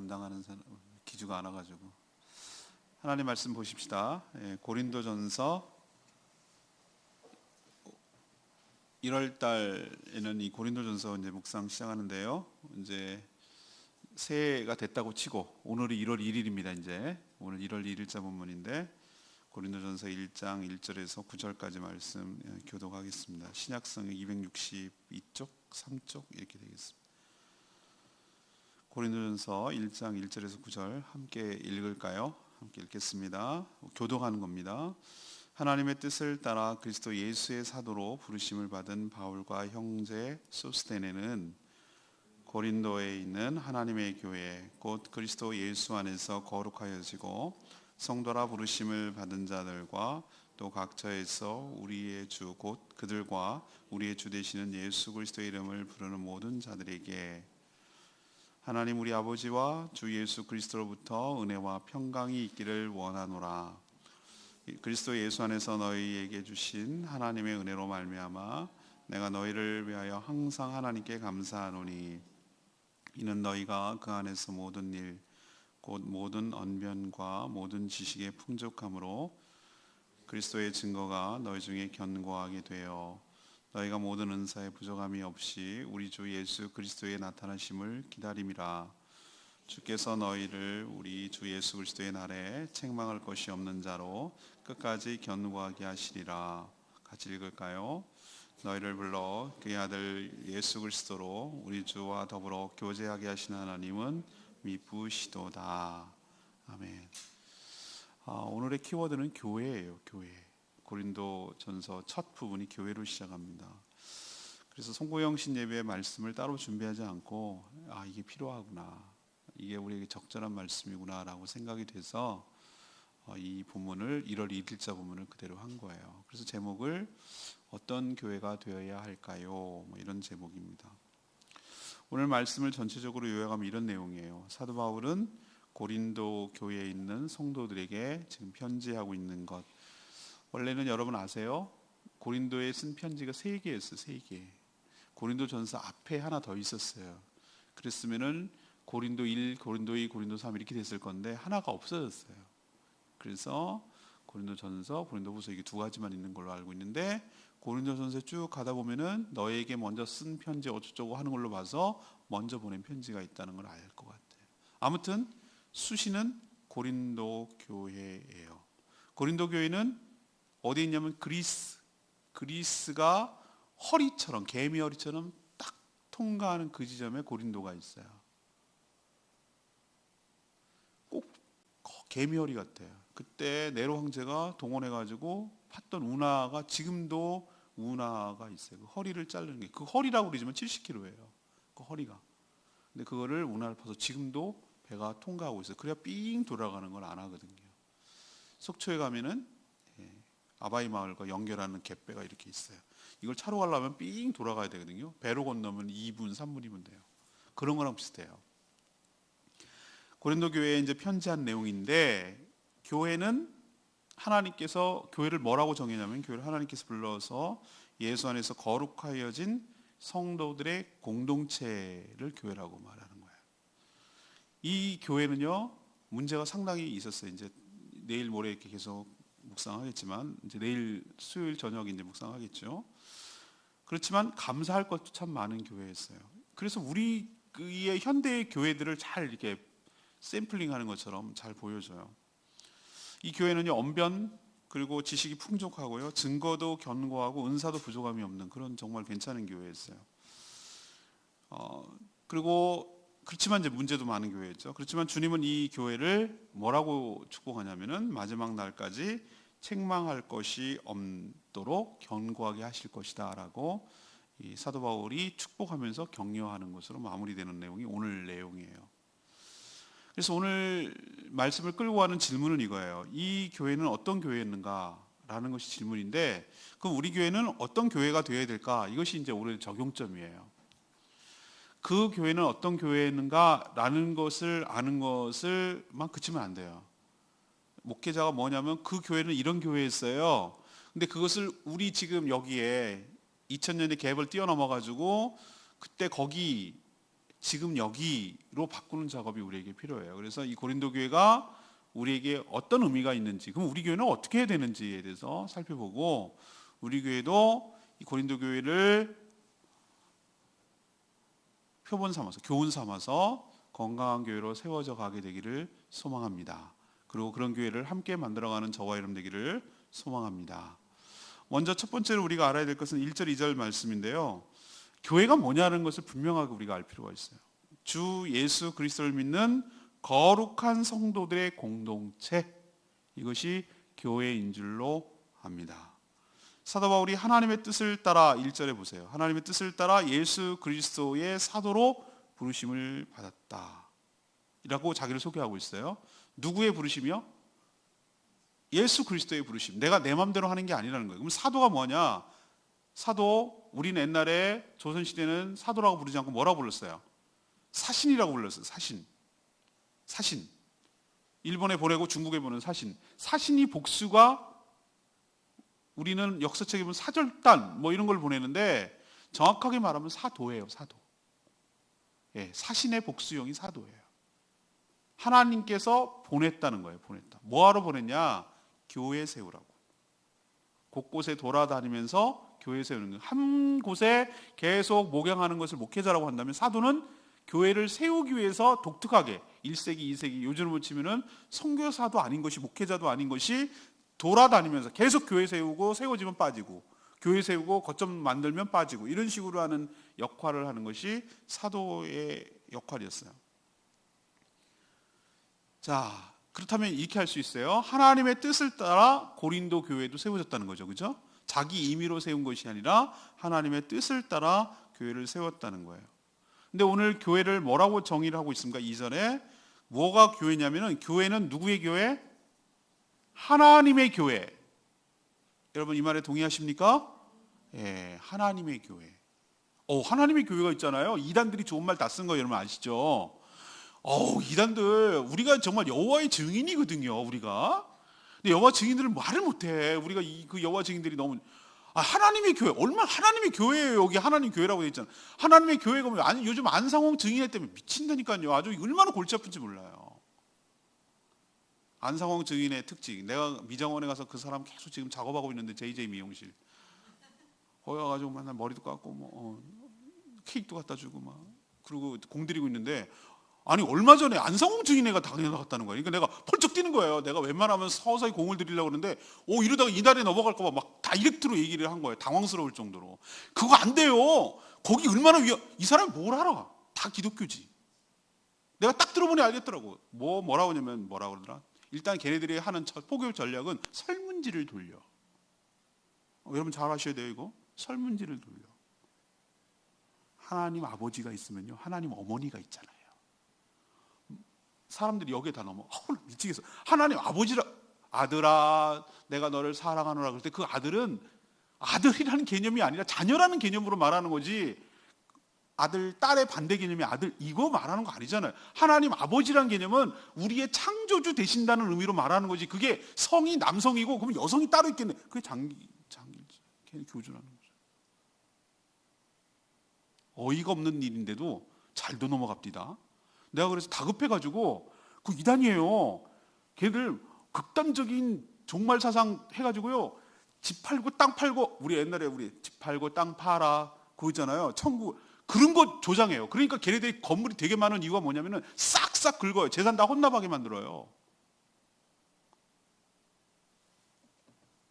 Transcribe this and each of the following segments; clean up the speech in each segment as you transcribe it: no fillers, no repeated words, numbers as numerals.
감당하는 사람 기주가 안 와가지고. 하나님 말씀 보십시다. 고린도전서 1월 달에는 이 고린도전서 이제 묵상 시작하는데요. 이제 새해가 됐다고 치고 오늘이 1월 1일입니다. 이제 오늘 1월 1일자 본문인데 고린도전서 1장 1절에서 9절까지 말씀 교독하겠습니다. 신약성경 262쪽, 3쪽 이렇게 되겠습니다. 고린도전서 1장 1절에서 9절 함께 읽을까요? 함께 읽겠습니다. 교독하는 겁니다. 하나님의 뜻을 따라 그리스도 예수의 사도로 부르심을 받은 바울과 형제 소스테네는 고린도에 있는 하나님의 교회 곧 그리스도 예수 안에서 거룩하여지고 성도라 부르심을 받은 자들과 또 각처에서 우리의 주 곧 그들과 우리의 주 되시는 예수 그리스도의 이름을 부르는 모든 자들에게 하나님 우리 아버지와 주 예수 그리스도로부터 은혜와 평강이 있기를 원하노라. 그리스도 예수 안에서 너희에게 주신 하나님의 은혜로 말미암아 내가 너희를 위하여 항상 하나님께 감사하노니 이는 너희가 그 안에서 모든 일 곧 모든 언변과 모든 지식의 풍족함으로 그리스도의 증거가 너희 중에 견고하게 되어 너희가 모든 은사에 부족함이 없이 우리 주 예수 그리스도의 나타나심을 기다림이라. 주께서 너희를 우리 주 예수 그리스도의 날에 책망할 것이 없는 자로 끝까지 견고하게 하시리라. 같이 읽을까요? 너희를 불러 그의 아들 예수 그리스도로 우리 주와 더불어 교제하게 하신 하나님은 미쁘시도다. 아멘. 오늘의 키워드는 교회예요. 교회. 고린도전서 첫 부분이 교회로 시작합니다. 그래서 송구영 신예배의 말씀을 따로 준비하지 않고 이게 필요하구나, 이게 우리에게 적절한 말씀이구나 라고 생각이 돼서 이 본문을 1월 1일자 본문을 그대로 한 거예요. 그래서 제목을 어떤 교회가 되어야 할까요? 이런 제목입니다. 오늘 말씀을 전체적으로 요약하면 이런 내용이에요. 사도 바울은 고린도 교회에 있는 성도들에게 지금 편지하고 있는 것, 원래는 여러분 아세요? 고린도에 쓴 편지가 3개였어요. 3개. 고린도전서 앞에 하나 더 있었어요. 그랬으면은 고린도 1, 고린도 2, 고린도 3 이렇게 됐을 건데 하나가 없어졌어요. 그래서 고린도전서, 고린도후서 이게 2가지만 있는 걸로 알고 있는데 고린도전서에 쭉 가다 보면은 너에게 먼저 쓴 편지 어쩌고 하는 걸로 봐서 먼저 보낸 편지가 있다는 걸 알 것 같아요. 아무튼 수시는 고린도 교회예요. 고린도 교회는 어디 있냐면 그리스가 허리처럼, 개미 허리처럼 딱 통과하는 그 지점에 고린도가 있어요. 꼭 개미 허리 같아요. 그때 네로 황제가 동원해가지고 팠던 운하가 지금도 운하가 있어요. 그 허리를 자르는 게, 그 허리라고 그러지만 70km예요. 그 허리가. 근데 그거를 운하를 파서 지금도 배가 통과하고 있어요. 그래야 삥 돌아가는 걸 안 하거든요. 속초에 가면은 아바이 마을과 연결하는 갯배가 이렇게 있어요. 이걸 차로 가려면 삥 돌아가야 되거든요. 배로 건너면 2분, 3분이면 돼요. 그런 거랑 비슷해요. 고린도 교회에 이제 편지한 내용인데, 교회는 하나님께서 교회를 뭐라고 정했냐면, 교회를 하나님께서 불러서 예수 안에서 거룩하여진 성도들의 공동체를 교회라고 말하는 거예요. 이 교회는요, 문제가 상당히 있었어요. 이제 내일 모레 이렇게 계속 묵상하겠지만, 이제 내일 수요일 저녁에 이제 묵상하겠죠. 그렇지만 감사할 것도 참 많은 교회였어요. 그래서 우리의 현대의 교회들을 잘 이렇게 샘플링하는 것처럼 잘 보여줘요. 이 교회는요, 언변 그리고 지식이 풍족하고요, 증거도 견고하고 은사도 부족함이 없는 그런 정말 괜찮은 교회였어요. 그리고 그렇지만 이제 문제도 많은 교회였죠. 그렇지만 주님은 이 교회를 뭐라고 축복하냐면은 마지막 날까지 책망할 것이 없도록 견고하게 하실 것이다라고 이 사도 바울이 축복하면서 격려하는 것으로 마무리되는 내용이 오늘 내용이에요. 그래서 오늘 말씀을 끌고 가는 질문은 이거예요. 이 교회는 어떤 교회였는가라는 것이 질문인데, 그럼 우리 교회는 어떤 교회가 되어야 될까? 이것이 이제 오늘 적용점이에요. 그 교회는 어떤 교회였는가라는 것을 아는 것을만 그치면 안 돼요. 목회자가 뭐냐면 그 교회는 이런 교회였어요. 근데 그것을 우리 지금 여기에 2000년의 갭을 뛰어넘어 가지고 그때 거기 지금 여기로 바꾸는 작업이 우리에게 필요해요. 그래서 이 고린도 교회가 우리에게 어떤 의미가 있는지, 그럼 우리 교회는 어떻게 해야 되는지에 대해서 살펴보고, 우리 교회도 이 고린도 교회를 표본 삼아서, 교훈 삼아서 건강한 교회로 세워져 가게 되기를 소망합니다. 그리고 그런 교회를 함께 만들어가는 저와 여러분 되기를 소망합니다. 먼저 첫 번째로 우리가 알아야 될 것은 1절 2절 말씀인데요, 교회가 뭐냐는 것을 분명하게 우리가 알 필요가 있어요. 주 예수 그리스도를 믿는 거룩한 성도들의 공동체, 이것이 교회인 줄로 압니다. 사도 바울이 하나님의 뜻을 따라 1절에 보세요. 하나님의 뜻을 따라 예수 그리스도의 사도로 부르심을 받았다 이라고 자기를 소개하고 있어요. 누구의 부르심이요? 예수 그리스도의 부르심. 내가 내 맘대로 하는 게 아니라는 거예요. 그럼 사도가 뭐냐? 사도, 우리는 옛날에 조선시대는 사도라고 부르지 않고 뭐라고 불렀어요? 사신이라고 불렀어요. 사신. 일본에 보내고 중국에 보낸 사신. 사신이 복수가, 우리는 역사책에 보면 사절단 뭐 이런 걸 보내는데 정확하게 말하면 사도예요. 사도. 예, 사신의 복수형이 사도예요. 하나님께서 보냈다는 거예요. 보냈다. 뭐하러 보냈냐? 교회 세우라고. 곳곳에 돌아다니면서 교회 세우는 거예요. 한 곳에 계속 목양하는 것을 목회자라고 한다면, 사도는 교회를 세우기 위해서 독특하게 1세기, 2세기, 요즘으로 치면은 선교사도 아닌 것이, 목회자도 아닌 것이 돌아다니면서 계속 교회 세우고, 세워지면 빠지고, 교회 세우고 거점 만들면 빠지고, 이런 식으로 하는 역할을 하는 것이 사도의 역할이었어요. 자, 그렇다면 이렇게 할 수 있어요. 하나님의 뜻을 따라 고린도 교회도 세워졌다는 거죠. 그죠? 자기 임의로 세운 것이 아니라 하나님의 뜻을 따라 교회를 세웠다는 거예요. 근데 오늘 교회를 뭐라고 정의를 하고 있습니까? 이전에 뭐가 교회냐면은, 교회는 누구의 교회? 하나님의 교회. 여러분 이 말에 동의하십니까? 예, 하나님의 교회. 하나님의 교회가 있잖아요. 이단들이 좋은 말 다 쓴 거 여러분 아시죠? 이단들, 우리가 정말 여호와의 증인이거든요. 우리가. 근데 여호와 증인들은 말을 못해. 우리가 그 여호와 증인들이 너무, 하나님의 교회, 얼마나 하나님의 교회예요. 여기 하나님 교회라고 돼 있잖아. 하나님의 교회가 뭐, 아니 요즘 안상홍 증인회 때문에 미친다니까요. 아주 얼마나 골치 아픈지 몰라요. 안상홍 증인의 특징, 내가 미장원에 가서 그 사람 계속 지금 작업하고 있는데, JJ 미용실 거기 가가지고 맨날 머리도 깎고 뭐 케이크도 갖다 주고 막, 그리고 공들이고 있는데, 아니 얼마 전에 안상홍 증인회가 다녀갔다는 거예요. 그러니까 내가 펄쩍 뛰는 거예요. 내가 웬만하면 서서히 공을 들이려고 그러는데 이러다가 이달에 넘어갈까 봐 막 다이렉트로 얘기를 한 거예요. 당황스러울 정도로. 그거 안 돼요. 거기 얼마나 이 사람이 뭘 알아? 다 기독교지. 내가 딱 들어보니 알겠더라고. 뭐라고 하냐면, 뭐라고 그러더라? 일단 걔네들이 하는 포교 전략은 설문지를 돌려. 여러분 잘 아셔야 돼요. 이거 설문지를 돌려. 하나님 아버지가 있으면요, 하나님 어머니가 있잖아요. 사람들이 여기에 다 넘어. 미치겠어. 하나님 아버지라, 아들아 내가 너를 사랑하노라 그럴 때, 그 아들은 아들이라는 개념이 아니라 자녀라는 개념으로 말하는 거지, 아들, 딸의 반대 개념이 아들, 이거 말하는 거 아니잖아요. 하나님 아버지라는 개념은 우리의 창조주 되신다는 의미로 말하는 거지, 그게 성이 남성이고 그럼 여성이 따로 있겠네. 그게 걔는 교주라는 거죠. 어이가 없는 일인데도 잘도 넘어갑디다. 내가 그래서 다급해가지고, 그 이단이에요. 걔들 극단적인 종말 사상 해가지고요, 집 팔고 땅 팔고, 우리 옛날에 우리 집 팔고 땅 팔아 그거 있잖아요. 천국, 그런 거 조장해요. 그러니까 걔네들이 건물이 되게 많은 이유가 뭐냐면은 싹싹 긁어요. 재산 다 혼납하게 만들어요.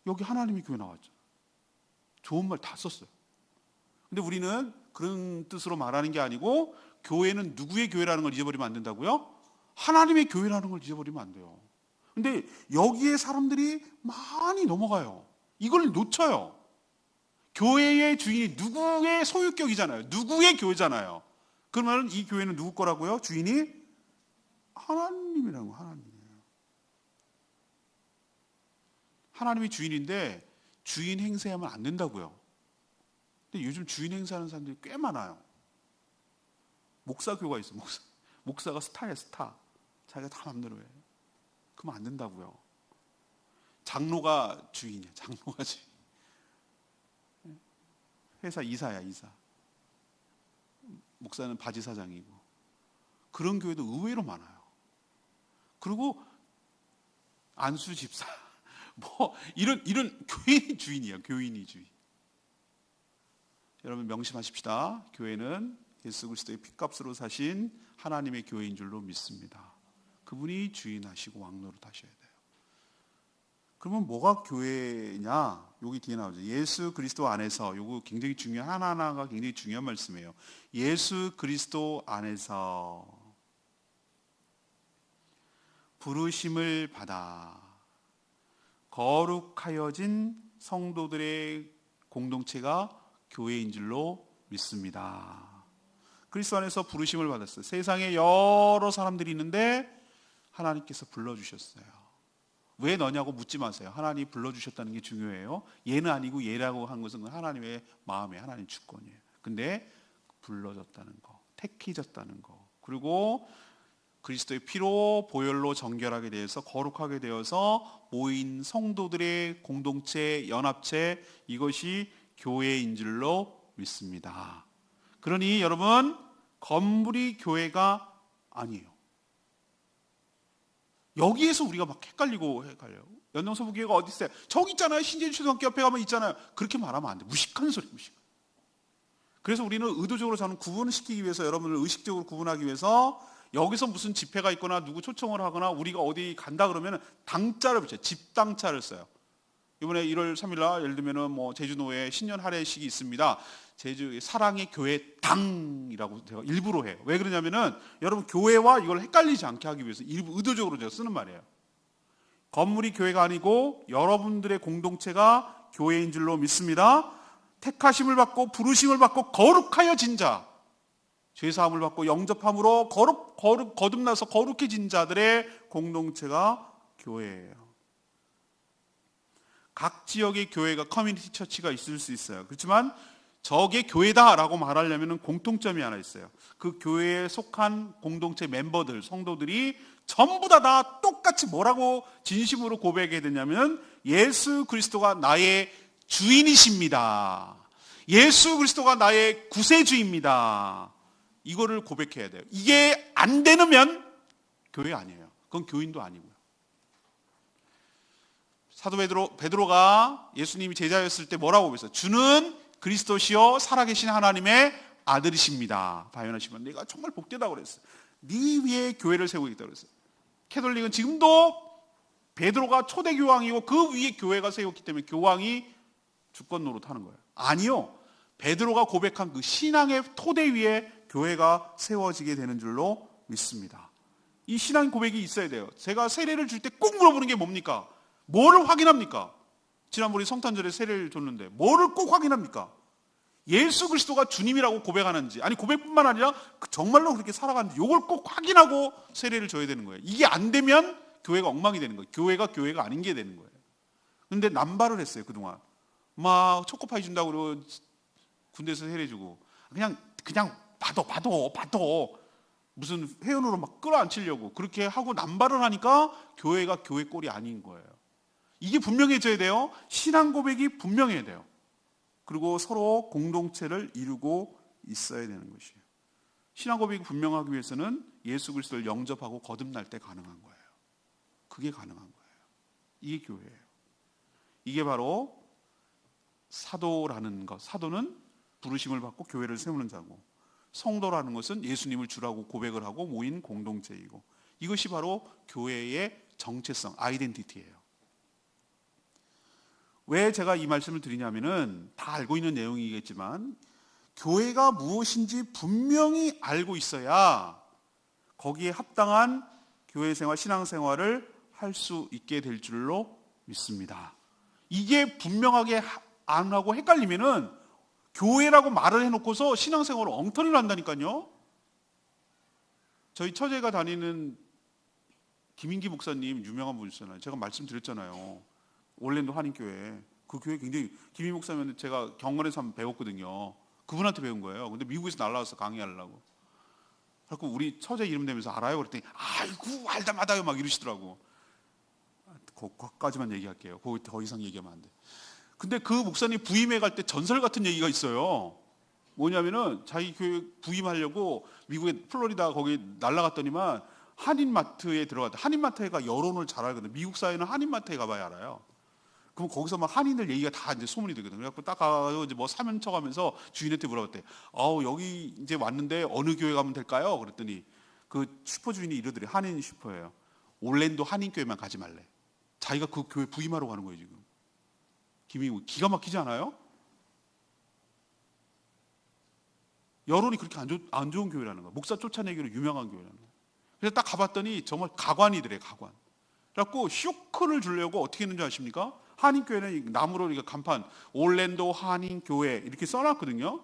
여기 하나님의 교회 나왔죠. 좋은 말 다 썼어요. 근데 우리는 그런 뜻으로 말하는 게 아니고, 교회는 누구의 교회라는 걸 잊어버리면 안 된다고요? 하나님의 교회라는 걸 잊어버리면 안 돼요. 근데 여기에 사람들이 많이 넘어가요. 이걸 놓쳐요. 교회의 주인이 누구의 소유격이잖아요. 누구의 교회잖아요. 그러면 이 교회는 누구 거라고요? 주인이 하나님이라고. 하나님이에요. 하나님이 주인인데 주인 행세하면 안 된다고요. 근데 요즘 주인 행세하는 사람들이 꽤 많아요. 목사교가 있어. 목사가 스타예요. 스타. 자기가 다 마음대로 해. 그러면 안 된다고요. 장로가 주인이야. 장로가 주인. 회사 이사야. 이사. 목사는 바지 사장이고. 그런 교회도 의외로 많아요. 그리고 안수 집사 뭐 이런 교인이 주인이에요. 교인이 주인. 여러분 명심하십시다. 교회는 예수 그리스도의 피값으로 사신 하나님의 교회인 줄로 믿습니다. 그분이 주인하시고 왕노릇 하셔야 돼요. 그러면 뭐가 교회냐? 여기 뒤에 나오죠. 예수 그리스도 안에서. 요거 굉장히 중요한 하나하나가 굉장히 중요한 말씀이에요. 예수 그리스도 안에서 부르심을 받아 거룩하여진 성도들의 공동체가 교회인 줄로 믿습니다. 그리스도 안에서 부르심을 받았어요. 세상에 여러 사람들이 있는데 하나님께서 불러주셨어요. 왜 너냐고 묻지 마세요. 하나님이 불러주셨다는 게 중요해요. 얘는 아니고 얘라고 한 것은 하나님의 마음에 하나님 주권이에요. 근데 불러졌다는 거, 택해졌다는 거, 그리고 그리스도의 피로 보혈로 정결하게 되어서 거룩하게 되어서 모인 성도들의 공동체, 연합체, 이것이 교회인 줄로 믿습니다. 그러니 여러분, 건물이 교회가 아니에요. 여기에서 우리가 막 헷갈려요. 연동서부교회가 어디 있어요? 저기 있잖아요. 신재초등학교 옆에 가면 있잖아요. 그렇게 말하면 안 돼. 무식한 소리, 무식. 그래서 우리는 의도적으로 저는 구분시키기 위해서, 여러분을 의식적으로 구분하기 위해서 여기서 무슨 집회가 있거나 누구 초청을 하거나 우리가 어디 간다 그러면 당자를 붙여요. 집당자를 써요. 이번에 1월 3일 날 예를 들면 뭐 제주노회 신년 할애식이 있습니다. 제주 사랑의 교회 당이라고 제가 일부러 해요. 왜 그러냐면은 여러분 교회와 이걸 헷갈리지 않게 하기 위해서 일부 의도적으로 제가 쓰는 말이에요. 건물이 교회가 아니고 여러분들의 공동체가 교회인 줄로 믿습니다. 택하심을 받고 부르심을 받고 거룩하여진 자, 죄사함을 받고 영접함으로 거듭나서 거룩해진 자들의 공동체가 교회예요. 각 지역의 교회가 커뮤니티 처치가 있을 수 있어요. 그렇지만 저게 교회다라고 말하려면 공통점이 하나 있어요. 그 교회에 속한 공동체 멤버들, 성도들이 전부 다 똑같이 뭐라고 진심으로 고백해야 되냐면 예수 그리스도가 나의 주인이십니다. 예수 그리스도가 나의 구세주입니다. 이거를 고백해야 돼요. 이게 안 되면 교회 아니에요. 그건 교인도 아니고요. 사도 베드로가 예수님이 제자였을 때 뭐라고 그랬어요? 주는 그리스도시요 살아계신 하나님의 아들이십니다. 바요나시면 내가 정말 복되다고 그랬어요. 네 위에 교회를 세우겠다고 그랬어요. 캐톨릭은 지금도 베드로가 초대 교황이고 그 위에 교회가 세웠기 때문에 교황이 주권 노릇하는 거예요. 아니요. 베드로가 고백한 그 신앙의 토대 위에 교회가 세워지게 되는 줄로 믿습니다. 이 신앙 고백이 있어야 돼요. 제가 세례를 줄 때 꼭 물어보는 게 뭡니까? 뭐를 확인합니까? 지난번에 성탄절에 세례를 줬는데 뭐를 꼭 확인합니까? 예수 그리스도가 주님이라고 고백하는지, 아니 고백뿐만 아니라 정말로 그렇게 살아가는지 이걸 꼭 확인하고 세례를 줘야 되는 거예요. 이게 안 되면 교회가 엉망이 되는 거예요. 교회가 아닌 게 되는 거예요. 근데 남발을 했어요. 그동안 막 초코파이 준다고 그러고 군대에서 세례 주고 그냥 봐도 무슨 회원으로 막 끌어안치려고 그렇게 하고 남발을 하니까 교회가 교회 꼴이 아닌 거예요. 이게 분명해져야 돼요. 신앙 고백이 분명해야 돼요. 그리고 서로 공동체를 이루고 있어야 되는 것이에요. 신앙 고백이 분명하기 위해서는 예수 그리스도를 영접하고 거듭날 때 가능한 거예요. 그게 가능한 거예요. 이게 교회예요. 이게 바로 사도라는 것. 사도는 부르심을 받고 교회를 세우는 자고, 성도라는 것은 예수님을 주라고 고백을 하고 모인 공동체이고, 이것이 바로 교회의 정체성, 아이덴티티예요. 왜 제가 이 말씀을 드리냐면은 다 알고 있는 내용이겠지만 교회가 무엇인지 분명히 알고 있어야 거기에 합당한 교회 생활, 신앙 생활을 할 수 있게 될 줄로 믿습니다. 이게 분명하게 안 하고 헷갈리면은 교회라고 말을 해놓고서 신앙 생활을 엉터리를 한다니까요. 저희 처제가 다니는 김인기 목사님 유명한 분이잖아요. 제가 말씀드렸잖아요. 올랜도 한인교회, 그 교회 굉장히, 김희 목사님은 제가 경건에서 한번 배웠거든요. 그분한테 배운 거예요. 근데 미국에서 날라와서 강의하려고. 그래서 우리 처제 이름 대면서 알아요? 그랬더니 아이고 알다 마다요 막 이러시더라고. 거기까지만 얘기할게요. 더 이상 얘기하면 안 돼. 근데 그 목사님 부임회 갈 때 전설 같은 얘기가 있어요. 뭐냐면은 자기 교회 부임하려고 미국의 플로리다 거기 날아갔더니만 한인마트에 들어갔다. 한인마트가 여론을 잘 알거든. 미국 사회는 한인마트에 가봐야 알아요. 그럼 거기서 막 한인들 얘기가 다 이제 소문이 되거든. 그래갖고 딱 가서 이제 뭐 사면 척하면서 주인한테 물어봤대. 여기 이제 왔는데 어느 교회 가면 될까요? 그랬더니 그 슈퍼 주인이 이러더래. 한인 슈퍼예요. 올랜도 한인교회만 가지 말래. 자기가 그 교회 부임하러 가는 거예요 지금. 김인국 기가 막히지 않아요? 여론이 그렇게 안 좋은 교회라는 거야. 목사 쫓아내기로 유명한 교회라는 거야. 그래서 딱 가봤더니 정말 가관이더래, 가관. 그래갖고 쇼크를 주려고 어떻게 했는지 아십니까? 한인교회는 나무로 이렇게 간판, 올랜도 한인교회 이렇게 써놨거든요.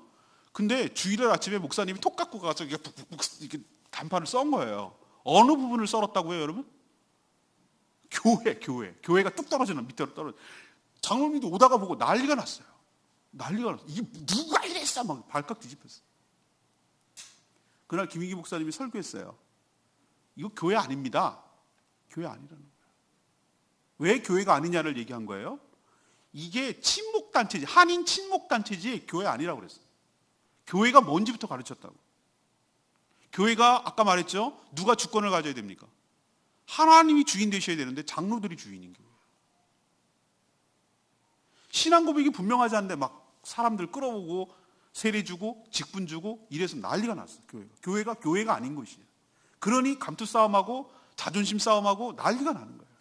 근데 주일날 아침에 목사님이 톡 갖고 가서 이렇게 북북북 이렇게 간판을 썬 거예요. 어느 부분을 썰었다고 해요, 여러분? 교회가 뚝 떨어지는 밑으로 떨어져. 장로님도 오다가 보고 난리가 났어요. 난리가 났어요. 이게 누가 이랬어? 막 발칵 뒤집혔어요. 그날 김인기 목사님이 설교했어요. 이거 교회 아닙니다. 교회 아니라는 거예요. 왜 교회가 아니냐를 얘기한 거예요. 이게 친목단체지, 한인 친목단체지 교회 아니라고 그랬어요. 교회가 뭔지부터 가르쳤다고. 교회가 아까 말했죠. 누가 주권을 가져야 됩니까? 하나님이 주인 되셔야 되는데 장로들이 주인인 교회예요. 신앙 고백이 분명하지 않은데 막 사람들 끌어오고 세례 주고 직분 주고 이래서 난리가 났어요. 교회가 아닌 것이에요. 그러니 감투 싸움하고 자존심 싸움하고 난리가 나는 거예요.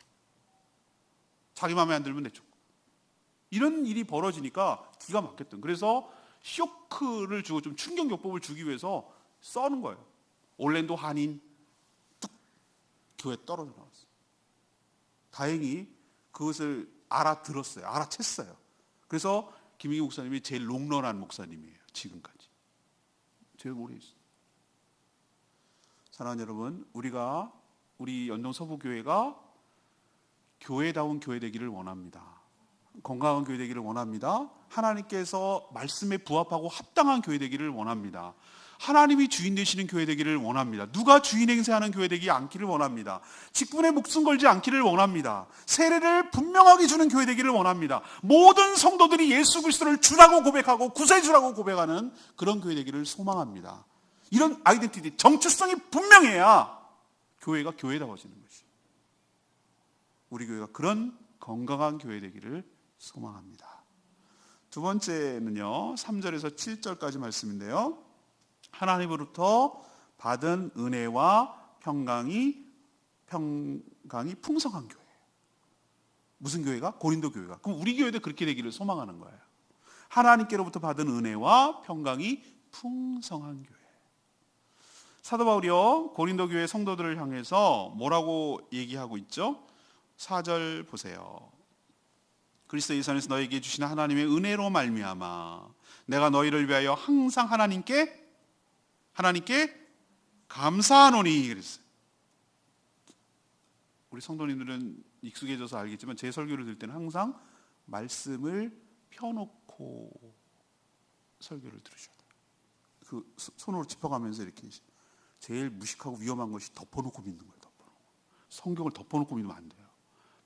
자기 마음에 안 들면 내쫓고. 이런 일이 벌어지니까 기가 막혔던. 그래서 쇼크를 주고 좀 충격요법을 주기 위해서 써는 거예요. 올랜도 한인 뚝 교회 떨어져 나왔어요. 다행히 그것을 알아들었어요. 알아챘어요. 그래서 김인기 목사님이 제일 롱런한 목사님이에요. 지금까지. 제일 오래 있어요. 사랑하는 여러분, 우리 연동 서부교회가 교회다운 교회 되기를 원합니다. 건강한 교회 되기를 원합니다. 하나님께서 말씀에 부합하고 합당한 교회 되기를 원합니다. 하나님이 주인 되시는 교회 되기를 원합니다. 누가 주인 행세하는 교회 되지 않기를 원합니다. 직분에 목숨 걸지 않기를 원합니다. 세례를 분명하게 주는 교회 되기를 원합니다. 모든 성도들이 예수 그리스도를 주라고 고백하고 구세주라고 고백하는 그런 교회 되기를 소망합니다. 이런 아이덴티티, 정체성이 분명해야 교회가 교회다워지는 것이에요. 우리 교회가 그런 건강한 교회 되기를 소망합니다. 두 번째는요, 3절에서 7절까지 말씀인데요. 하나님으로부터 받은 은혜와 평강이 풍성한 교회. 무슨 교회가? 고린도 교회가. 그럼 우리 교회도 그렇게 되기를 소망하는 거예요. 하나님께로부터 받은 은혜와 평강이 풍성한 교회. 사도 바울이요, 고린도 교회 성도들을 향해서 뭐라고 얘기하고 있죠? 4절 보세요. 그리스도 예수에서 너에게 주시는 하나님의 은혜로 말미암아 내가 너희를 위하여 항상 하나님께 감사하노니 그랬어요. 우리 성도님들은 익숙해져서 알겠지만 제 설교를 들을 때는 항상 말씀을 펴놓고 설교를 들으셔야 돼요. 그 손으로 짚어가면서 이렇게 제일 무식하고 위험한 것이 덮어놓고 믿는 거예요. 성경을 덮어놓고 믿으면 안 돼요.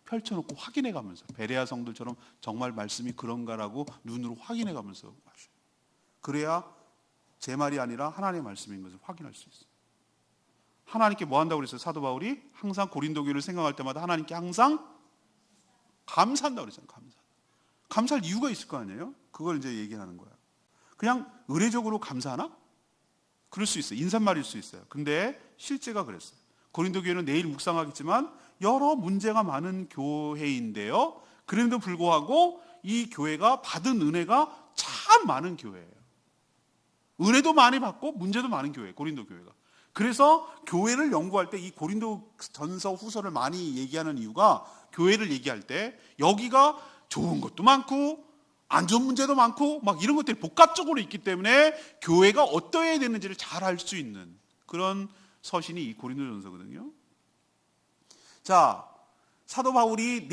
펼쳐놓고 확인해가면서 베레아 성들처럼 정말 말씀이 그런가라고 눈으로 확인해가면서 하셔요. 그래야 제 말이 아니라 하나님의 말씀인 것을 확인할 수 있어요. 하나님께 뭐 한다고 그랬어요? 사도 바울이 항상 고린도 교회를 생각할 때마다 하나님께 항상 감사한다고 그랬잖아요. 감사할 이유가 있을 거 아니에요? 그걸 이제 얘기하는 거예요. 그냥 의례적으로 감사하나? 그럴 수 있어요. 인사말일 수 있어요. 근데 실제가 그랬어요. 고린도 교회는 내일 묵상하겠지만 여러 문제가 많은 교회인데요. 그럼에도 불구하고 이 교회가 받은 은혜가 참 많은 교회예요. 은혜도 많이 받고 문제도 많은 교회, 고린도 교회가. 그래서 교회를 연구할 때 이 고린도 전서 후서를 많이 얘기하는 이유가 교회를 얘기할 때 여기가 좋은 것도 많고 안 좋은 문제도 많고 막 이런 것들이 복합적으로 있기 때문에 교회가 어떠해야 되는지를 잘 알 수 있는 그런 서신이 이 고린도 전서거든요. 자, 사도 바울이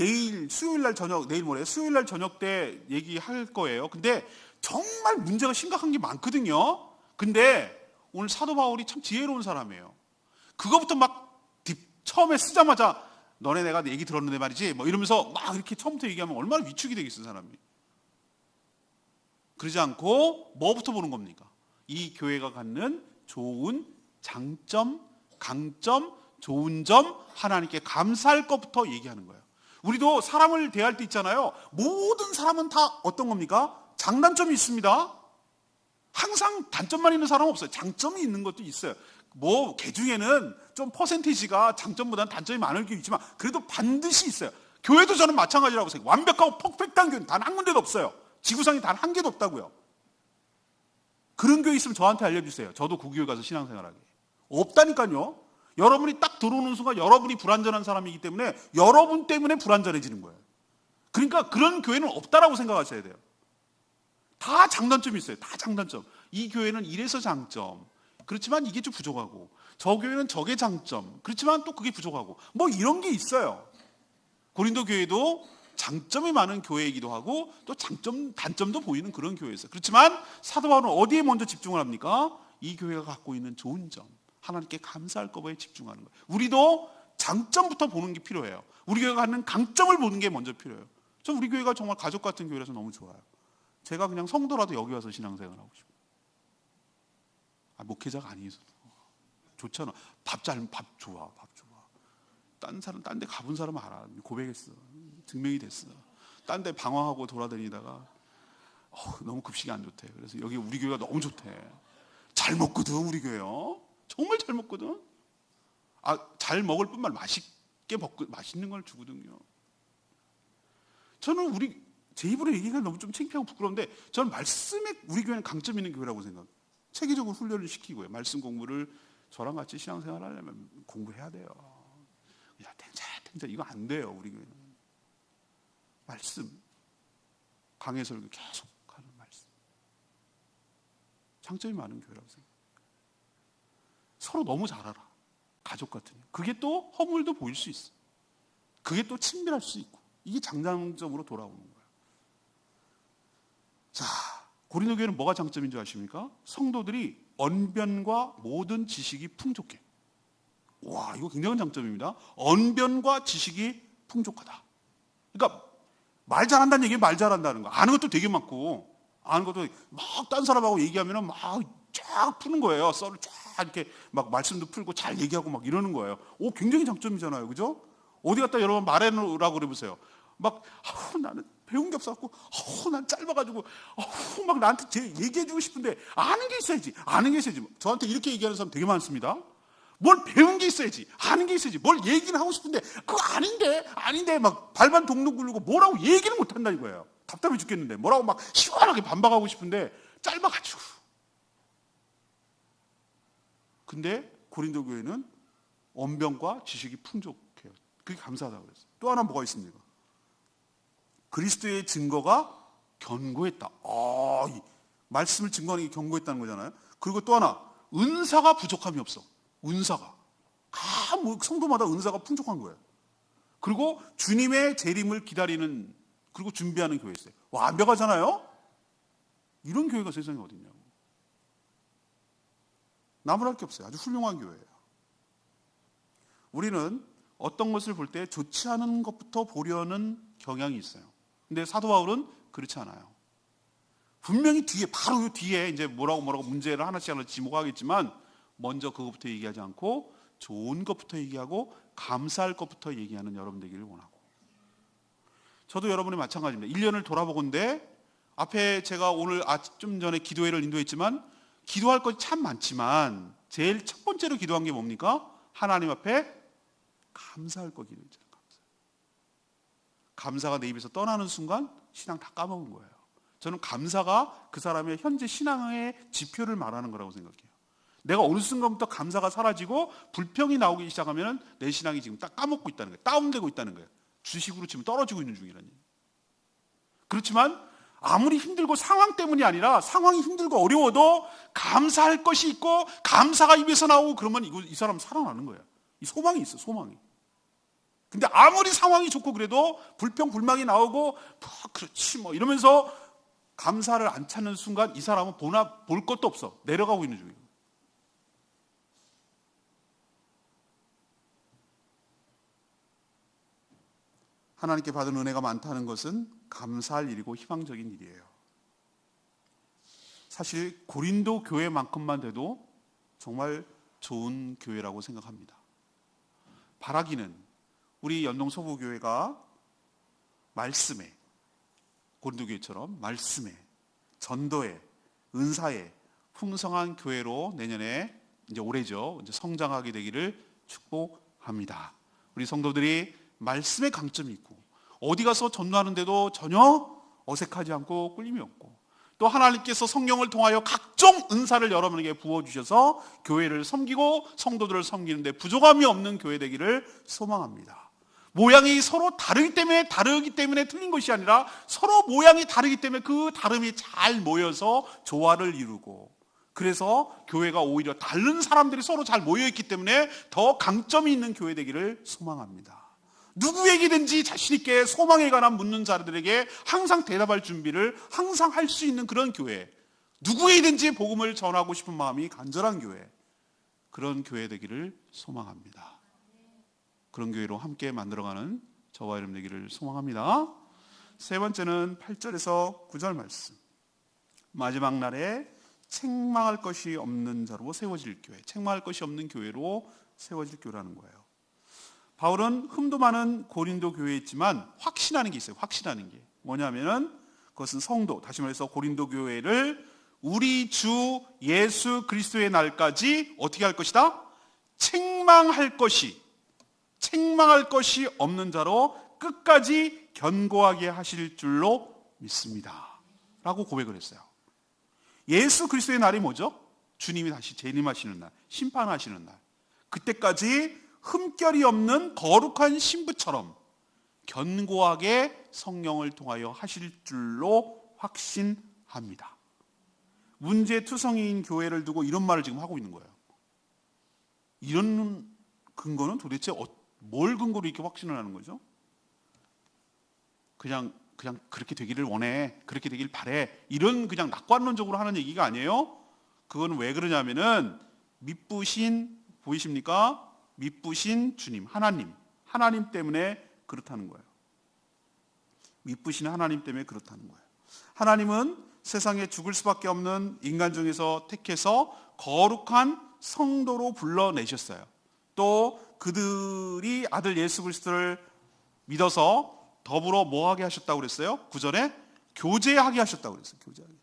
수요일 날 저녁 때 얘기할 거예요. 근데 정말 문제가 심각한 게 많거든요. 근데 오늘 사도 바울이 참 지혜로운 사람이에요. 그거부터 막 처음에 쓰자마자 너네 내가 얘기 들었는데 말이지 뭐 이러면서 막 이렇게 처음부터 얘기하면 얼마나 위축이 되겠어 사람이. 그러지 않고 뭐부터 보는 겁니까? 이 교회가 갖는 좋은 장점, 강점, 좋은 점, 하나님께 감사할 것부터 얘기하는 거예요. 우리도 사람을 대할 때 있잖아요. 모든 사람은 다 어떤 겁니까? 장단점이 있습니다. 항상 단점만 있는 사람은 없어요. 장점이 있는 것도 있어요. 뭐 개 중에는 좀 퍼센티지가 장점보다는 단점이 많을 게 있지만 그래도 반드시 있어요. 교회도 저는 마찬가지라고 생각해요. 완벽하고 퍼펙트한 교회는 단 한 군데도 없어요. 지구상에 단 한 개도 없다고요. 그런 교회 있으면 저한테 알려주세요. 저도 그 교회 가서 신앙생활하게. 없다니까요. 여러분이 딱 들어오는 순간 여러분이 불완전한 사람이기 때문에 여러분 때문에 불완전해지는 거예요. 그러니까 그런 교회는 없다라고 생각하셔야 돼요. 다 장단점이 있어요. 다 장단점. 이 교회는 이래서 장점. 그렇지만 이게 좀 부족하고, 저 교회는 저게 장점. 그렇지만 또 그게 부족하고, 뭐 이런 게 있어요. 고린도 교회도 장점이 많은 교회이기도 하고 또 장점, 단점도 보이는 그런 교회였어요. 그렇지만 사도 바울은 어디에 먼저 집중을 합니까? 이 교회가 갖고 있는 좋은 점, 하나님께 감사할 것에 집중하는 거예요. 우리도 장점부터 보는 게 필요해요. 우리 교회가 갖는 강점을 보는 게 먼저 필요해요. 저 우리 교회가 정말 가족 같은 교회라서 너무 좋아요. 제가 그냥 성도라도 여기 와서 신앙생활하고 싶어요. 목회자가 아니어서 좋잖아. 밥 좋아. 딴 데 가본 사람 알아. 고백했어. 증명이 됐어. 딴 데 방황하고 돌아다니다가 너무 급식이 안 좋대. 그래서 여기 우리 교회가 너무 좋대. 잘 먹거든 우리 교회요. 정말 잘 먹거든. 잘 먹을 뿐만 맛있게 먹고 맛있는 걸 주거든요. 저는 제 입으로 얘기가 너무 좀 창피하고 부끄러운데 저는 말씀에 우리 교회는 강점 있는 교회라고 생각해요. 체계적으로 훈련을 시키고요. 말씀 공부를 저랑 같이 신앙생활 하려면 공부해야 돼요. 야, 탱자 이거 안 돼요. 우리 교회는. 말씀. 강해 설교 계속 하는 말씀. 장점이 많은 교회라고 생각해요. 서로 너무 잘 알아. 가족 같으니. 그게 또 허물도 보일 수 있어. 그게 또 친밀할 수 있고. 이게 장단점으로 돌아오는 거예요. 자, 고린도 교회는 뭐가 장점인 줄 아십니까? 성도들이 언변과 모든 지식이 풍족해. 와, 이거 굉장한 장점입니다. 언변과 지식이 풍족하다. 그러니까 말 잘한다는 얘기는 말 잘한다는 거. 아는 것도 되게 많고, 아는 것도 막 딴 사람하고 얘기하면 막 쫙 푸는 거예요. 썰을 쫙 이렇게 막 말씀도 풀고 잘 얘기하고 막 이러는 거예요. 굉장히 장점이잖아요, 그죠? 어디 갔다 여러분 말해놓으라고 그래보세요. 막 나는 배운 게 없어갖고 난 짧아가지고 막 나한테 얘기해주고 싶은데 아는 게 있어야지. 저한테 이렇게 얘기하는 사람 되게 많습니다. 뭘 배운 게 있어야지. 아는 게 있어야지. 뭘 얘기는 하고 싶은데 그거 아닌데 막 발만 동동 굴르고 뭐라고 얘기는 못한다 이거예요. 답답해 죽겠는데 뭐라고 막 시원하게 반박하고 싶은데 짧아가지고. 근데 고린도 교회는 언변과 지식이 풍족해요. 그게 감사하다고 그랬어요. 또 하나 뭐가 있습니까? 그리스도의 증거가 견고했다. 말씀을 증거하는 게 견고했다는 거잖아요. 그리고 또 하나, 은사가 부족함이 없어. 은사가. 성도마다 은사가 풍족한 거예요. 그리고 주님의 재림을 기다리는, 그리고 준비하는 교회였어요. 완벽하잖아요? 이런 교회가 세상에 어딨냐고. 나무랄 게 없어요. 아주 훌륭한 교회예요. 우리는 어떤 것을 볼 때 좋지 않은 것부터 보려는 경향이 있어요. 근데 사도 바울은 그렇지 않아요. 분명히 바로 뒤에 이제 뭐라고 문제를 하나씩 지목하겠지만 먼저 그것부터 얘기하지 않고 좋은 것부터 얘기하고 감사할 것부터 얘기하는 여러분 되기를 원하고. 저도 여러분이 마찬가지입니다. 1년을 돌아보건대 앞에 제가 오늘 좀 전에 기도회를 인도했지만 기도할 것이 참 많지만 제일 첫 번째로 기도한 게 뭡니까? 하나님 앞에 감사할 거 기도했잖아요. 감사가 내 입에서 떠나는 순간 신앙 다 까먹은 거예요. 저는 감사가 그 사람의 현재 신앙의 지표를 말하는 거라고 생각해요. 내가 어느 순간부터 감사가 사라지고 불평이 나오기 시작하면 내 신앙이 지금 딱 까먹고 있다는 거예요. 다운되고 있다는 거예요. 주식으로 지금 떨어지고 있는 중이라는 얘기예요. 그렇지만 아무리 힘들고 상황 때문이 아니라 상황이 힘들고 어려워도 감사할 것이 있고 감사가 입에서 나오고 그러면 이 사람 살아나는 거예요. 이 소망이 있어, 소망이. 근데 아무리 상황이 좋고 그래도 불평, 불만이 나오고 그렇지 뭐 이러면서 감사를 안 찾는 순간 이 사람은 볼 것도 없어. 내려가고 있는 중이에요. 하나님께 받은 은혜가 많다는 것은 감사할 일이고 희망적인 일이에요. 사실 고린도 교회만큼만 돼도 정말 좋은 교회라고 생각합니다. 바라기는 우리 연동 서부교회가 말씀에, 고린도 교회처럼 말씀에, 전도에, 은사에 풍성한 교회로 내년에 이제 올해죠, 이제 성장하게 되기를 축복합니다. 우리 성도들이 말씀에 강점이 있고 어디 가서 전도하는데도 전혀 어색하지 않고 끌림이 없고, 또 하나님께서 성령을 통하여 각종 은사를 여러분에게 부어주셔서 교회를 섬기고 성도들을 섬기는데 부족함이 없는 교회 되기를 소망합니다. 모양이 서로 다르기 때문에 틀린 것이 아니라 서로 모양이 다르기 때문에 그 다름이 잘 모여서 조화를 이루고, 그래서 교회가 오히려 다른 사람들이 서로 잘 모여있기 때문에 더 강점이 있는 교회 되기를 소망합니다. 누구에게든지 자신 있게 소망에 관한 묻는 자들에게 항상 대답할 준비를 항상 할 수 있는 그런 교회, 누구에게든지 복음을 전하고 싶은 마음이 간절한 교회, 그런 교회 되기를 소망합니다. 그런 교회로 함께 만들어가는 저와 여러분 되기를 소망합니다. 세 번째는 8절에서 9절 말씀, 마지막 날에 책망할 것이 없는 자로 세워질 교회, 책망할 것이 없는 교회로 세워질 교회라는 거예요. 바울은 흠도 많은 고린도 교회에 있지만 확신하는 게 있어요. 확신하는 게 뭐냐면은 그것은 성도, 다시 말해서 고린도 교회를 우리 주 예수 그리스도의 날까지 어떻게 할 것이다? 책망할 것이 없는 자로 끝까지 견고하게 하실 줄로 믿습니다 라고 고백을 했어요. 예수 그리스도의 날이 뭐죠? 주님이 다시 재림하시는 날, 심판하시는 날, 그때까지 흠결이 없는 거룩한 신부처럼 견고하게 성령을 통하여 하실 줄로 확신합니다. 문제투성이인 교회를 두고 이런 말을 지금 하고 있는 거예요. 이런 근거는 도대체 뭘 근거로 이렇게 확신을 하는 거죠? 그냥 그렇게 되기를 원해, 그렇게 되길 바래, 이런 그냥 낙관론적으로 하는 얘기가 아니에요. 그건 왜 그러냐면은 믿부신, 보이십니까? 믿부신 주님, 하나님 때문에 그렇다는 거예요. 믿부신 하나님 때문에 그렇다는 거예요. 하나님은 세상에 죽을 수밖에 없는 인간 중에서 택해서 거룩한 성도로 불러내셨어요. 또 그들이 아들 예수 그리스도를 믿어서 더불어 뭐 하게 하셨다고 그랬어요? 9절에 교제하게 하셨다고 그랬어요. 교제하게.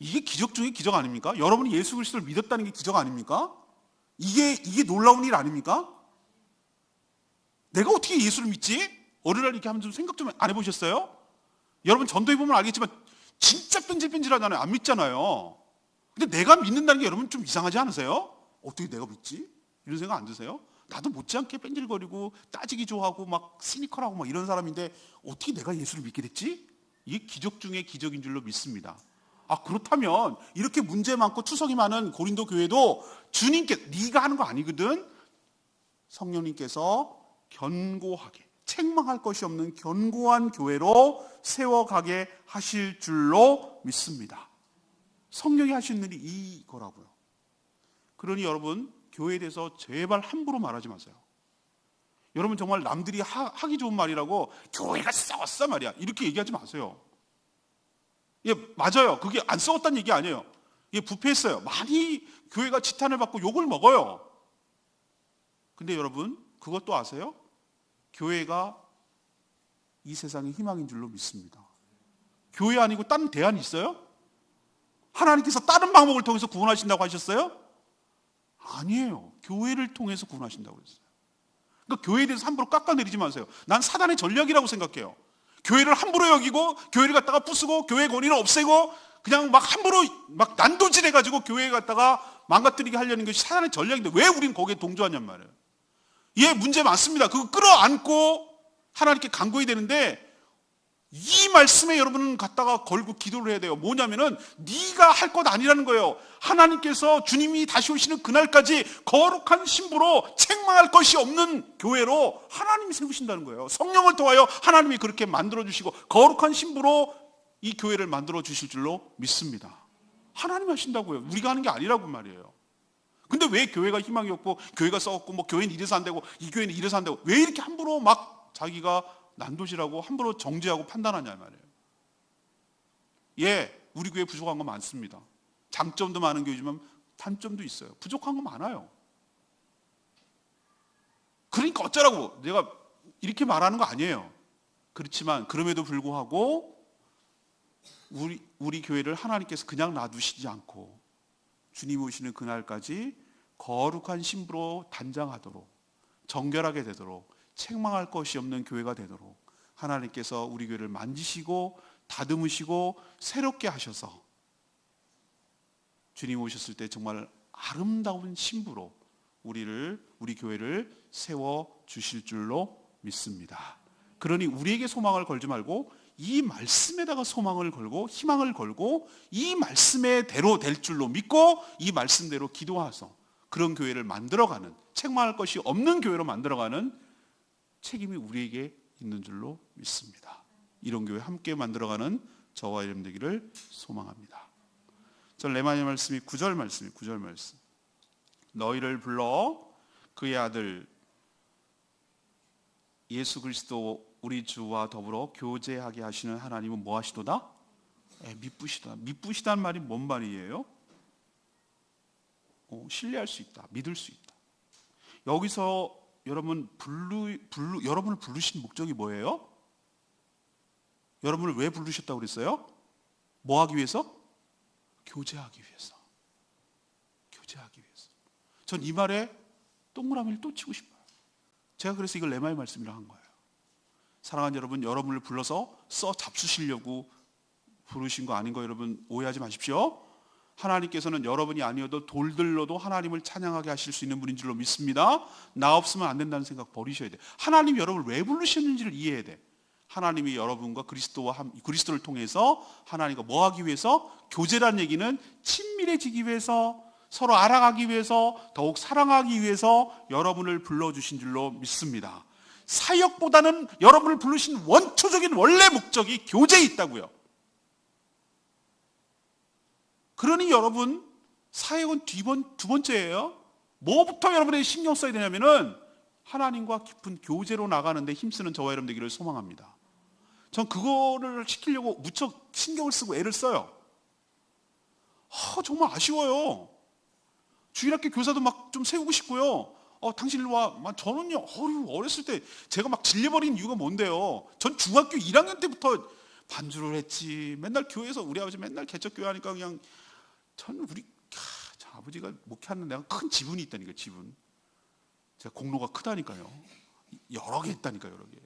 이게 기적 중에 기적 아닙니까? 여러분이 예수 그리스도를 믿었다는 게 기적 아닙니까? 이게 놀라운 일 아닙니까? 내가 어떻게 예수를 믿지? 어른을 이렇게 하면 좀 생각 좀 안 해보셨어요? 여러분 전도해 보면 알겠지만 진짜 뺀질뺀질하잖아요. 안 믿잖아요. 근데 내가 믿는다는 게 여러분 좀 이상하지 않으세요? 어떻게 내가 믿지? 이런 생각 안 드세요? 나도 못지않게 뺀질거리고 따지기 좋아하고 막 시니컬하고 막 이런 사람인데 어떻게 내가 예수를 믿게 됐지? 이게 기적 중에 기적인 줄로 믿습니다. 그렇다면 이렇게 문제 많고 투성이 많은 고린도 교회도 주님께 네가 하는 거 아니거든, 성령님께서 견고하게, 책망할 것이 없는 견고한 교회로 세워가게 하실 줄로 믿습니다. 성령이 하시는 일이 이거라고요. 그러니 여러분, 교회에 대해서 제발 함부로 말하지 마세요. 여러분 정말 남들이 하기 좋은 말이라고 교회가 썩었어 말이야 이렇게 얘기하지 마세요. 예, 맞아요. 그게 안 썩었다는 얘기 아니에요. 예, 부패했어요. 많이 교회가 지탄을 받고 욕을 먹어요. 근데 여러분 그것도 아세요? 교회가 이 세상의 희망인 줄로 믿습니다. 교회 아니고 다른 대안이 있어요? 하나님께서 다른 방법을 통해서 구원하신다고 하셨어요? 아니에요. 교회를 통해서 구원하신다고 했어요. 그러니까 교회에 대해서 함부로 깎아내리지 마세요. 난 사단의 전략이라고 생각해요. 교회를 함부로 여기고 교회를 갖다가 부수고 교회 권위를 없애고 그냥 막 함부로 막 난도질해가지고 교회에 갖다가 망가뜨리게 하려는 것이 사단의 전략인데 왜 우리는 거기에 동조하냔 말이에요. 예, 문제 많습니다. 그거 끌어안고 하나님께 간구해야 되는데 이 말씀에 여러분은 갖다가 걸고 기도를 해야 돼요. 뭐냐면은 네가 할 것 아니라는 거예요. 하나님께서 주님이 다시 오시는 그날까지 거룩한 신부로 책망할 것이 없는 교회로 하나님이 세우신다는 거예요. 성령을 통하여 하나님이 그렇게 만들어주시고 거룩한 신부로 이 교회를 만들어주실 줄로 믿습니다. 하나님이 하신다고요. 우리가 하는 게 아니라고 말이에요. 근데 왜 교회가 희망이 없고 교회가 썩었고 뭐 교회는 이래서 안 되고 이 교회는 이래서 안 되고 왜 이렇게 함부로 막 자기가 난도질하고 함부로 정죄하고 판단하냐 말이에요. 예, 우리 교회 부족한 거 많습니다. 장점도 많은 교회지만 단점도 있어요. 부족한 거 많아요. 그러니까 어쩌라고 내가 이렇게 말하는 거 아니에요. 그렇지만 그럼에도 불구하고 우리 교회를 하나님께서 그냥 놔두시지 않고 주님 오시는 그날까지 거룩한 신부로 단장하도록, 정결하게 되도록, 책망할 것이 없는 교회가 되도록 하나님께서 우리 교회를 만지시고 다듬으시고 새롭게 하셔서 주님 오셨을 때 정말 아름다운 신부로 우리 교회를 세워 주실 줄로 믿습니다. 그러니 우리에게 소망을 걸지 말고 이 말씀에다가 소망을 걸고 희망을 걸고 이 말씀대로 될 줄로 믿고 이 말씀대로 기도하서 그런 교회를 만들어가는, 책망할 것이 없는 교회로 만들어가는 책임이 우리에게 있는 줄로 믿습니다. 이런 교회 함께 만들어가는 저와 여러분 되기를 소망합니다. 전 레마니아 말씀이 9절 말씀이에요. 9절 말씀. 너희를 불러 그의 아들 예수 그리스도 우리 주와 더불어 교제하게 하시는 하나님은 뭐 하시도다? 미쁘시다. 미쁘시다는 말이 뭔 말이에요? 신뢰할 수 있다. 믿을 수 있다. 여기서 여러분을 부르신 목적이 뭐예요? 여러분을 왜 부르셨다고 그랬어요? 뭐 하기 위해서? 교제하기 위해서. 교제하기 위해서. 전 이 말에 동그라미를 또 치고 싶어요. 제가 그래서 이걸 레마의 말씀이라고 한 거예요. 사랑하는 여러분, 여러분을 불러서 잡수시려고 부르신 거 아닌 거 여러분 오해하지 마십시오. 하나님께서는 여러분이 아니어도 돌들로도 하나님을 찬양하게 하실 수 있는 분인 줄로 믿습니다. 나 없으면 안 된다는 생각 버리셔야 돼요. 하나님이 여러분을 왜 부르셨는지를 이해해야 돼. 하나님이 여러분과 그리스도를 통해서 하나님과 뭐 하기 위해서? 교제란 얘기는 친밀해지기 위해서, 서로 알아가기 위해서, 더욱 사랑하기 위해서 여러분을 불러주신 줄로 믿습니다. 사역보다는 여러분을 부르신 원초적인 원래 목적이 교제에 있다고요. 그러니 여러분 사역은 두 번째예요. 뭐부터 여러분에게 신경 써야 되냐면은 하나님과 깊은 교제로 나가는데 힘쓰는 저와 여러분 되기를 소망합니다. 전 그거를 시키려고 무척 신경을 쓰고 애를 써요. 정말 아쉬워요. 주일학교 교사도 막 좀 세우고 싶고요. 당신 일로 와. 저는요, 어렸을 때 제가 막 질려버린 이유가 뭔데요? 전 중학교 1학년 때부터 반주를 했지. 맨날 교회에서 우리 아버지 맨날 개척교회 하니까 그냥 저는 저 아버지가 목회하는 내가 큰 지분이 있다니까요. 지분. 제가 공로가 크다니까요. 여러 개 했다니까요. 여러 개.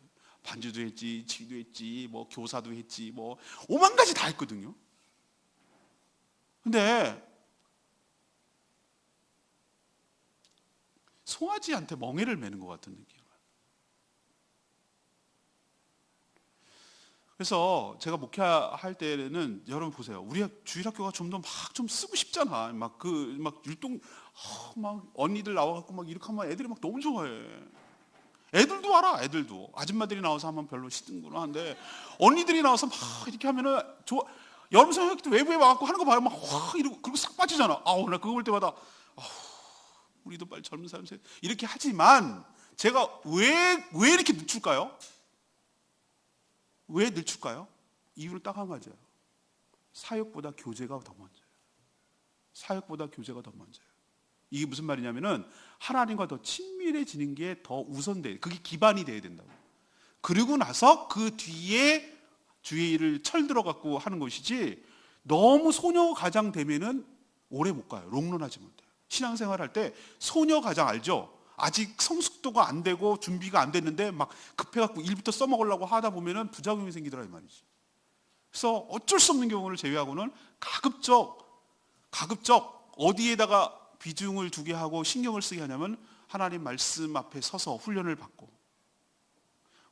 반주도 했지, 지도 했지, 뭐 교사도 했지, 뭐 오만 가지 다 했거든요. 근데 송아지한테 멍에를 매는 것 같은 느낌. 그래서 제가 목회할 때는 여러분 보세요. 우리 주일학교가 좀 더 좀 쓰고 싶잖아. 막 율동 막 언니들 나와갖고 막 이렇게 하면 애들이 막 너무 좋아해. 애들도 알아. 애들도 아줌마들이 나와서 하면 별로 시든구나 한데 언니들이 나와서 막 이렇게 하면은 좋아. 여러분 생각할 때 외부에 와갖고 하는 거 봐요. 막 이러고 그리고 싹 빠지잖아. 나 그거 볼 때마다 우리도 빨리 젊은 사람 이렇게 하지만 제가 왜 이렇게 늦출까요? 왜 늦출까요? 이유를 딱 한 가지예요. 사역보다 교제가 더 먼저예요. 사역보다 교제가 더 먼저예요. 이게 무슨 말이냐면은 하나님과 더 친밀해지는 게 더 우선돼요. 그게 기반이 돼야 된다고. 그리고 나서 그 뒤에 주의 일을 철들어 갖고 하는 것이지 너무 소녀 가장 되면은 오래 못 가요. 롱런하지 못해요. 신앙생활 할 때 소녀 가장 알죠? 아직 성숙도가 안 되고 준비가 안 됐는데 막 급해갖고 일부터 써먹으려고 하다 보면은 부작용이 생기더라 이 말이지. 그래서 어쩔 수 없는 경우를 제외하고는 가급적 어디에다가 비중을 두게 하고 신경을 쓰게 하냐면 하나님 말씀 앞에 서서 훈련을 받고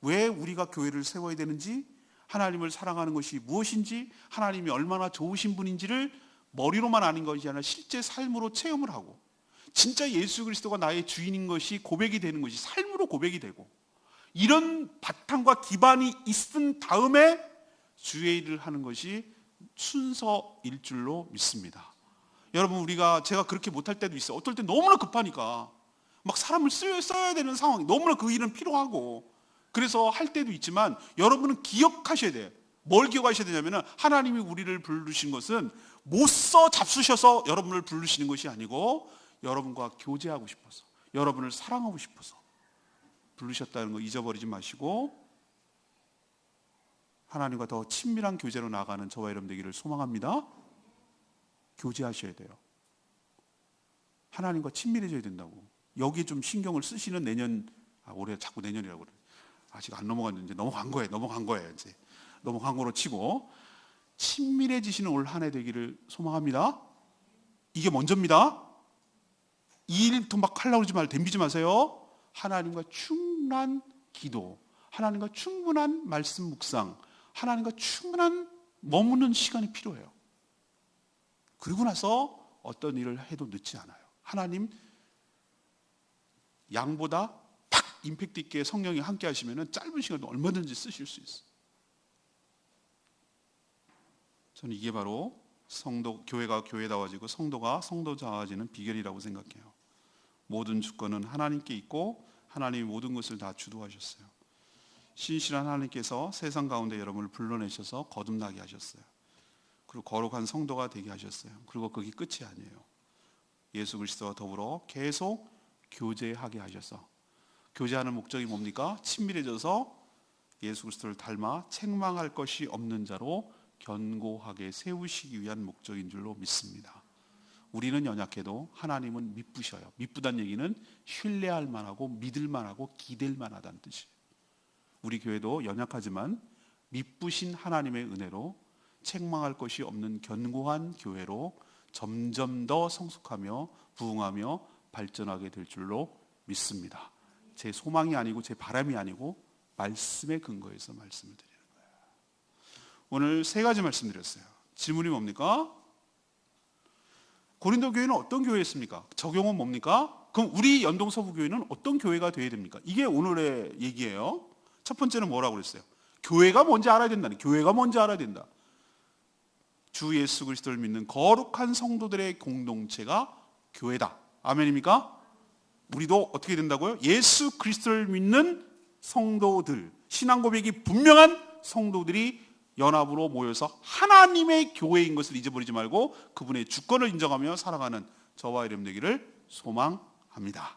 왜 우리가 교회를 세워야 되는지, 하나님을 사랑하는 것이 무엇인지, 하나님이 얼마나 좋으신 분인지를 머리로만 아는 것이 아니라 실제 삶으로 체험을 하고 진짜 예수 그리스도가 나의 주인인 것이 고백이 되는 것이 삶으로 고백이 되고 이런 바탕과 기반이 있은 다음에 주의 일을 하는 것이 순서일 줄로 믿습니다. 여러분 제가 그렇게 못할 때도 있어요. 어떨 때 너무나 급하니까 막 사람을 써야 되는 상황이 너무나 그 일은 필요하고 그래서 할 때도 있지만 여러분은 기억하셔야 돼요. 뭘 기억하셔야 되냐면 하나님이 우리를 부르신 것은 못 써 잡수셔서 여러분을 부르시는 것이 아니고 여러분과 교제하고 싶어서, 여러분을 사랑하고 싶어서 부르셨다는 거 잊어버리지 마시고 하나님과 더 친밀한 교제로 나아가는 저와 여러분 되기를 소망합니다. 교제하셔야 돼요. 하나님과 친밀해져야 된다고. 여기에 좀 신경을 쓰시는 내년, 올해 자꾸 내년이라고 그래. 아직 안 넘어갔는데 넘어간 거예요. 이제 넘어간 거로 치고 친밀해지시는 올 한 해 되기를 소망합니다. 이게 먼저입니다. 이 일부터 막 하려고 그러지 말고 덤비지 마세요. 하나님과 충분한 기도, 하나님과 충분한 말씀 묵상, 하나님과 충분한 머무는 시간이 필요해요. 그리고 나서 어떤 일을 해도 늦지 않아요. 하나님 양보다 팍 임팩트 있게 성령이 함께 하시면 짧은 시간도 얼마든지 쓰실 수 있어요. 저는 이게 바로 교회가 교회다워지고 성도가 성도자워지는 비결이라고 생각해요. 모든 주권은 하나님께 있고 하나님이 모든 것을 다 주도하셨어요. 신실한 하나님께서 세상 가운데 여러분을 불러내셔서 거듭나게 하셨어요. 그리고 거룩한 성도가 되게 하셨어요. 그리고 그게 끝이 아니에요. 예수 그리스도와 더불어 계속 교제하게 하셔서, 교제하는 목적이 뭡니까? 친밀해져서 예수 그리스도를 닮아 책망할 것이 없는 자로 견고하게 세우시기 위한 목적인 줄로 믿습니다. 우리는 연약해도 하나님은 미쁘셔요. 미쁘다는 얘기는 신뢰할 만하고 믿을 만하고 기댈 만하다는 뜻이에요. 우리 교회도 연약하지만 미쁘신 하나님의 은혜로 책망할 것이 없는 견고한 교회로 점점 더 성숙하며 부흥하며 발전하게 될 줄로 믿습니다. 제 소망이 아니고 제 바람이 아니고 말씀의 근거에서 말씀을 드리는 거예요. 오늘 세 가지 말씀드렸어요. 질문이 뭡니까? 고린도 교회는 어떤 교회였습니까? 적용은 뭡니까? 그럼 우리 연동서부교회는 어떤 교회가 되어야 됩니까? 이게 오늘의 얘기예요. 첫 번째는 뭐라고 그랬어요? 교회가 뭔지 알아야 된다는, 교회가 뭔지 알아야 된다. 주 예수 그리스도를 믿는 거룩한 성도들의 공동체가 교회다. 아멘입니까? 우리도 어떻게 된다고요? 예수 그리스도를 믿는 성도들, 신앙 고백이 분명한 성도들이 연합으로 모여서 하나님의 교회인 것을 잊어버리지 말고 그분의 주권을 인정하며 살아가는 저와 여러분 되기를 소망합니다.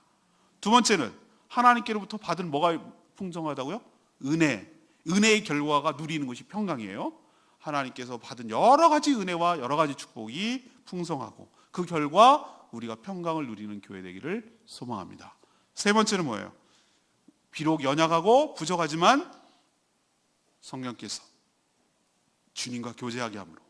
두 번째는 하나님께로부터 받은 뭐가 풍성하다고요? 은혜의 결과가 누리는 것이 평강이에요. 하나님께서 받은 여러 가지 은혜와 여러 가지 축복이 풍성하고 그 결과 우리가 평강을 누리는 교회 되기를 소망합니다. 세 번째는 뭐예요? 비록 연약하고 부족하지만 성령께서 주님과 교제하게 함으로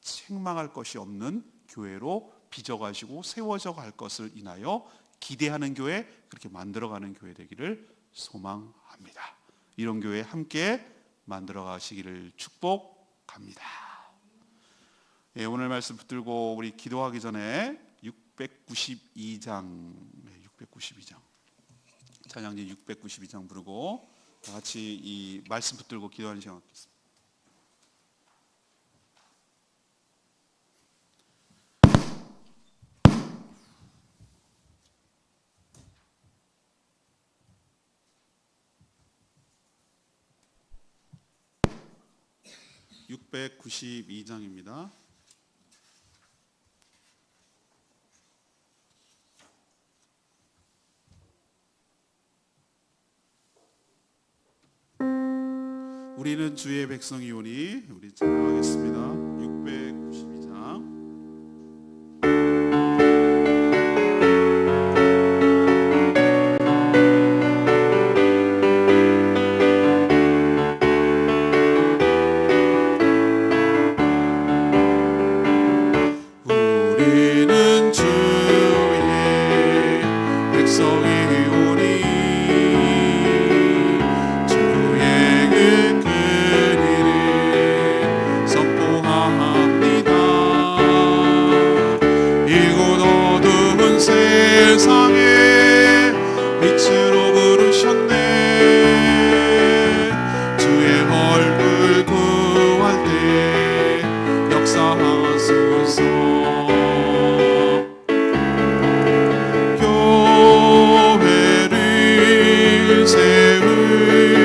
책망할 것이 없는 교회로 빚어가시고 세워져 갈 것을 인하여 기대하는 교회, 그렇게 만들어가는 교회 되기를 소망합니다. 이런 교회 함께 만들어 가시기를 축복합니다. 예, 오늘 말씀 붙들고 우리 기도하기 전에 692장 찬양지 692장 부르고 다 같이 이 말씀 붙들고 기도하는 시간 갖겠습니다. (692장입니다) 우리는 주의 백성이오니 우리 찬양하겠습니다. 692장 세상에 빛으로 부르셨네. 주의 얼굴 구할 때 역사하소서. 교회를 세울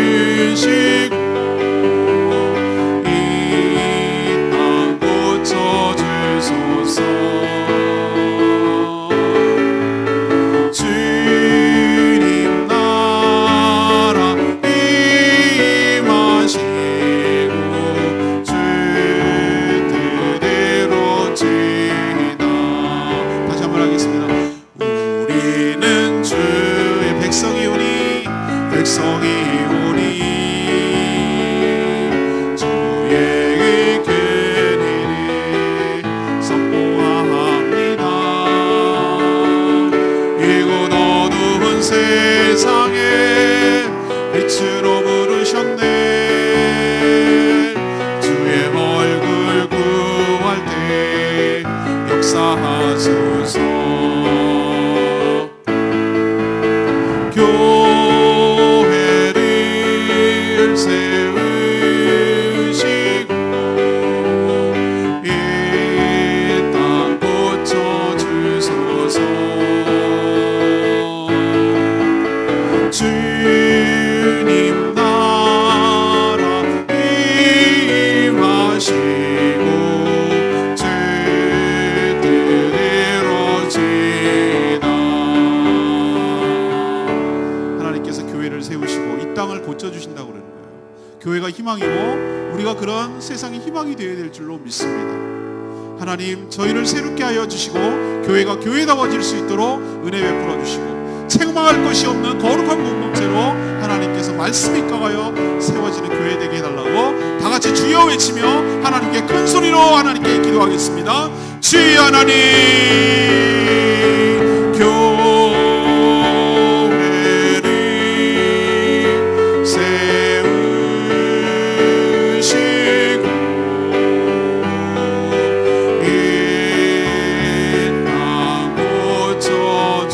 백성이 오니 주의 계리를 선포합니다. 이곳 어두운 세상에 빛으로 부르셨네. 주의 얼굴 구할 때 역사하소서. 교회를 세우시고 이 땅 고쳐주소서. 주님 나라 임하시고 죄 뜻 이루어지나. 하나님께서 교회를 세우시고 이 땅을 고쳐주신다고 그러는 거예요. 교회가 희망이고 우리가 그런 세상의 희망이 되어야 될 줄로 믿습니다. 하나님, 저희를 새롭게 하여 주시고 교회가 교회다워질 수 있도록 은혜 베풀어 주시고 책망할 것이 없는 거룩한 공동체로 하나님께서 말씀 입각하여 세워지는 교회 되게 해달라고 다 같이 주여 외치며 하나님께 큰 소리로 하나님께 기도하겠습니다. 주여 하나님, 교회를 세우시고 이 땅 고쳐주소서.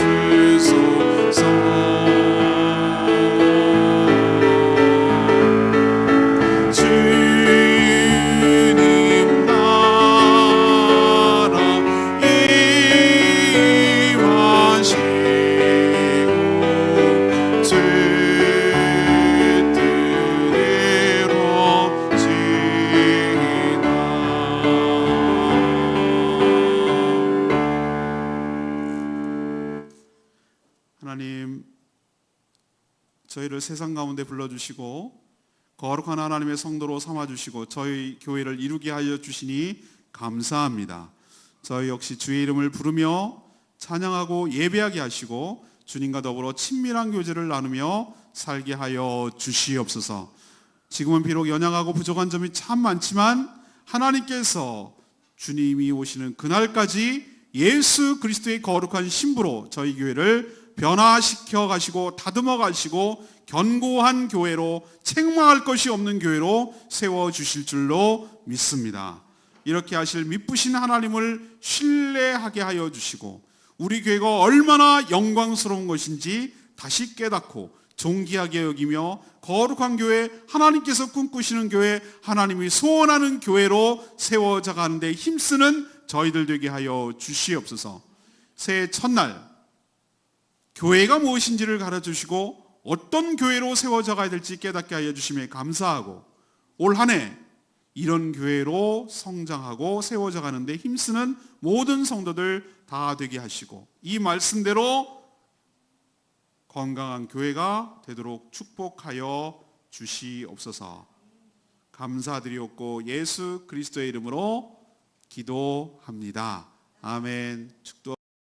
주님 나라 임하시고 죄 뜻 이루어지나. 하나님, 저희를 세상 가운데 불러주시고 거룩한 하나님의 성도로 삼아주시고 저희 교회를 이루게 하여 주시니 감사합니다. 저희 역시 주의 이름을 부르며 찬양하고 예배하게 하시고 주님과 더불어 친밀한 교제를 나누며 살게 하여 주시옵소서. 지금은 비록 연약하고 부족한 점이 참 많지만 하나님께서 주님이 오시는 그날까지 예수 그리스도의 거룩한 신부로 저희 교회를 변화시켜 가시고 다듬어 가시고 견고한 교회로 책망할 것이 없는 교회로 세워주실 줄로 믿습니다. 이렇게 하실 미쁘신 하나님을 신뢰하게 하여 주시고 우리 교회가 얼마나 영광스러운 것인지 다시 깨닫고 존귀하게 여기며 거룩한 교회, 하나님께서 꿈꾸시는 교회, 하나님이 소원하는 교회로 세워져 가는데 힘쓰는 저희들 되게 하여 주시옵소서. 새해 첫날 교회가 무엇인지를 가르쳐주시고 어떤 교회로 세워져 가야 될지 깨닫게 하여 주심에 감사하고 올 한 해 이런 교회로 성장하고 세워져 가는데 힘쓰는 모든 성도들 다 되게 하시고 이 말씀대로 건강한 교회가 되도록 축복하여 주시옵소서. 감사드리옵고 예수 그리스도의 이름으로 기도합니다. 아멘. 축도